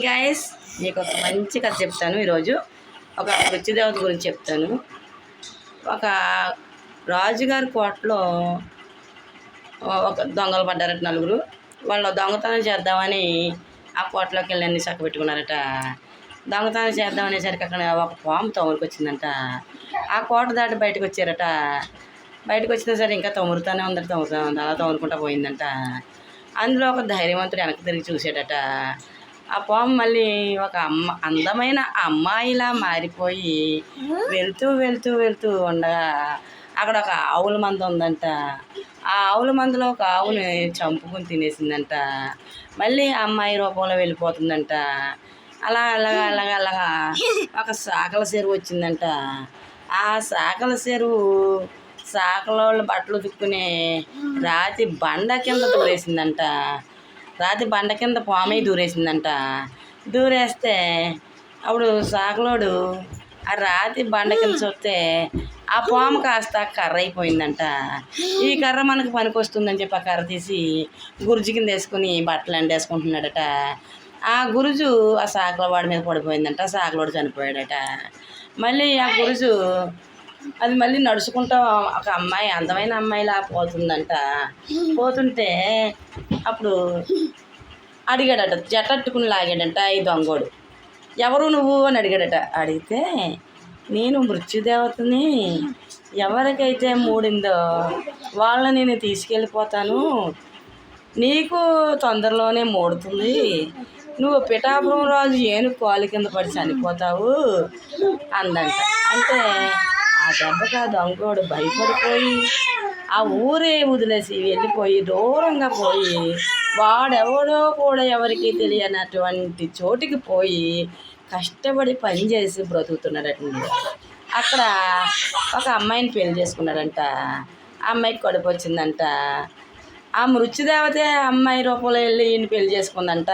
Guys, మీకు ఒక మంచి కథ చెప్తాను. ఈరోజు ఒక మృత్యుదేవత గురించి చెప్తాను. ఒక రాజుగారి కోటలో ఒక దొంగలు పడ్డారట నలుగురు. వాళ్ళు దొంగతనం చేద్దామని ఆ కోటలోకి వెళ్ళి అన్ని చక్కబెట్టుకున్నారట. దొంగతనం చేద్దామనేసరికి అక్కడ ఒక పాము తోములకు వచ్చిందంట. ఆ కోట దాటి బయటకు వచ్చారట. బయటకు వచ్చినా సరే ఇంకా తొమురుతానే ఉందట. అలా తోముకుంటా పోయిందంట. అందులో ఒక ధైర్యవంతుడు వెనక్కి తిరిగి చూసాడట. ఆ పాము మళ్ళీ ఒక అందమైన అమ్మాయిలా మారిపోయి వెళ్తూ వెళ్తూ వెళ్తూ ఉండగా అక్కడ ఒక ఆవుల మంద ఉందంట. ఆ ఆవుల మందలో ఒక ఆవుని చంపుకుని తినేసిందంట. మళ్ళీ అమ్మాయి రూపంలో వెళ్ళిపోతుందంట. అలాగా ఒక సాకల చెరువు వచ్చిందంట. ఆ సాకల చెరువు సాకలోళ్ళు బట్టలు ఉతుక్కునే రాతి బండ కింద దూరేసిందంట. రాతి బండ కింద పామే దూరేసిందంట. దూరేస్తే అప్పుడు సాకలోడు ఆ రాతి బండ కింద చూస్తే ఆ పాము కాస్త కర్ర అయిపోయిందంట. ఈ కర్ర మనకు పనికి వస్తుందని చెప్పి ఆ కర్ర తీసి గురుజు కింద వేసుకుని బట్టలు ఎండేసుకుంటున్నాడట. ఆ గురుజు ఆ సాకల వాడి మీద పడిపోయిందంట. సాకలోడు చనిపోయాడట. మళ్ళీ ఆ గురుజు అది మళ్ళీ నడుచుకుంటూ ఒక అమ్మాయి అందమైన అమ్మాయిలా పోతుందంట. పోతుంటే అప్పుడు అడిగాడట, జటట్టుకుని లాగాడంట ఈ దొంగోడు. ఎవరు నువ్వు అని అడిగాడట. అడిగితే నేను మృత్యుదేవతని, ఎవరికైతే మూడిందో వాళ్ళని నేను తీసుకెళ్ళిపోతాను, నీకు తొందరలోనే మూడుతుంది, నువ్వు పిఠాపురం రాజు ఏనుగు కాలు కింద పడి చనిపోతావు అందంట. అంటే ఆ దెబ్బకి ఆ దొంగోడు భయపడిపోయి ఆ ఊరే వదిలేసి వెళ్ళిపోయి దూరంగా పోయి వాడెవడో కూడా ఎవరికి తెలియనటువంటి చోటికి పోయి కష్టపడి పని చేసి బ్రతుకుతున్నాడటండి. అక్కడ ఒక అమ్మాయిని పెళ్లి చేసుకున్నాడంట. ఆ అమ్మాయికి కడుపు వచ్చిందంట. ఆ మృత్యుదేవతే అమ్మాయి రూపంలో వెళ్ళి ఈయన పెళ్లి చేసుకుందంట.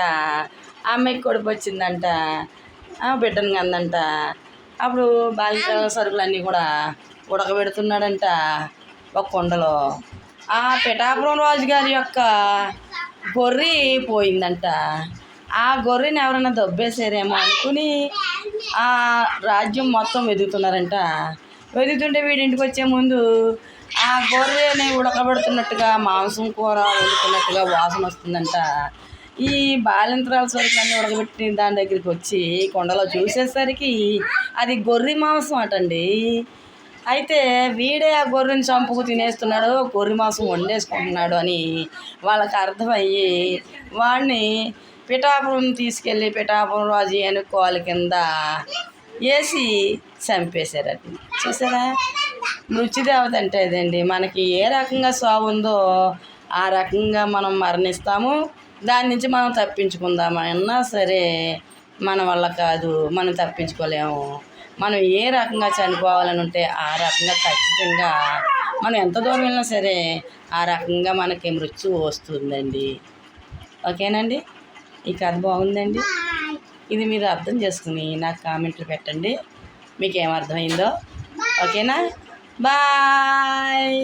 ఆ అమ్మాయికి కడుపు వచ్చిందంట. బిడ్డను కందంట. అప్పుడు బాలిక సరుకులన్నీ కూడా ఉడకబెడుతున్నాడంట ఒక కుండలో. ఆ పిఠాపురం రాజుగారి యొక్క గొర్రె పోయిందంట. ఆ గొర్రెని ఎవరైనా దొబ్బేశారేమో అనుకుని ఆ రాజ్యం మొత్తం వెతుకుతున్నారంట. వెతుకుతుంటే వీడి ఇంటికి వచ్చే ముందు ఆ గొర్రెని ఉడకబెడుతున్నట్టుగా మాంసం కూర వెళ్తున్నట్టుగా వాసన వస్తుందంట. ఈ బాలింతరాల సరుకులన్నీ ఉడకబెట్టి దాని దగ్గరికి వచ్చి కొండలో చూసేసరికి అది గొర్రె మాంసం అటండి. అయితే వీడే ఆ గొర్రెని చంపుకు తినేస్తున్నాడు, గొర్రె మాంసం వండేసుకుంటున్నాడు అని వాళ్ళకి అర్థమయ్యి వాడిని పిఠాపురం తీసుకెళ్ళి పిఠాపురం రాజు ఏనుగు కాలు కింద వేసి చంపేశారట. చూసారా, మృత్యుదేవత అంటే అదండి. మనకి ఏ రకంగా సావు ఉందో ఆ రకంగా మనం మరణిస్తాము. దాని నుంచి మనం తప్పించుకుందామన్నా సరే మన వల్ల కాదు, మనం తప్పించుకోలేము. మనం ఏ రకంగా చనిపోవాలని ఉంటే ఆ రకంగా ఖచ్చితంగా మనం ఎంత దూరం వెళ్ళినా సరే ఆ రకంగా మనకి మృత్యువు వస్తుందండి. ఓకేనండి, ఈ కథ బాగుందండి. ఇది మీరు అర్థం చేసుకుని నాకు కామెంట్లు పెట్టండి, మీకు ఏమర్థమైందో. ఓకేనా, బాయ్.